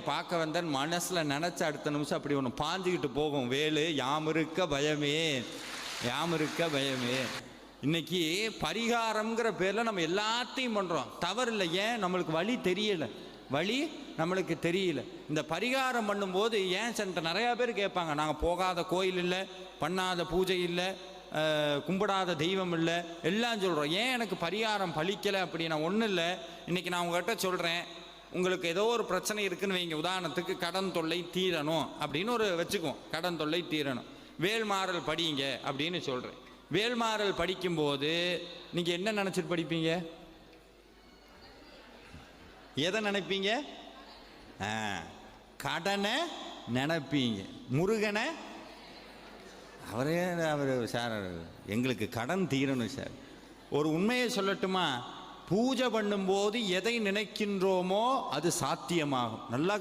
பார்க்க வந்தேன் மனசில் நினச்ச அடுத்த நிமிஷம் அப்படி ஒன்று பாஞ்சிக்கிட்டு போகும். வேலு யாம் இருக்க பயமே, யாம் இருக்க பயமே. இன்னைக்கு பரிகாரம்ங்கிற பேரில் நம்ம எல்லாத்தையும் பண்ணுறோம். தவறு இல்லை. ஏன்? நம்மளுக்கு வழி தெரியலை, வழி நம்மளுக்கு தெரியல. இந்த பரிகாரம் பண்ணும்போது ஏன் சென்ட்ட நிறையா பேர் கேட்பாங்க, நாங்கள் போகாத கோயில் இல்லை, பண்ணாத பூஜை இல்லை, கும்பிடாத தெய்வம் இல்லை, எல்லாம் சொல்கிறோம். ஏன் எனக்கு பரிகாரம் பலிக்கலை அப்படின்னா ஒன்றும் இல்லை. இன்றைக்கி நான் உங்கள்கிட்ட சொல்கிறேன், உங்களுக்கு ஏதோ ஒரு பிரச்சனை இருக்குதுன்னு வைங்க. உதாரணத்துக்கு கடன் தொல்லை தீரணும் அப்படின்னு ஒரு வச்சுக்குவோம். கடன் தொல்லை தீரணும், வேல்மாறல் படிங்க அப்படின்னு சொல்கிறேன். வேல்மாறல் படிக்கும்போது நீங்கள் என்ன நினச்சிட்டு படிப்பீங்க? எதை நினைப்பீங்க? கடனை நினைப்பீங்க. முருகனை அவர் சார் எங்களுக்கு கடன் தீரணும் சார். ஒரு உண்மையை சொல்லட்டுமா? பூஜை பண்ணும்போது எதை நினைக்கின்றோமோ அது சாத்தியமாகும். நல்லா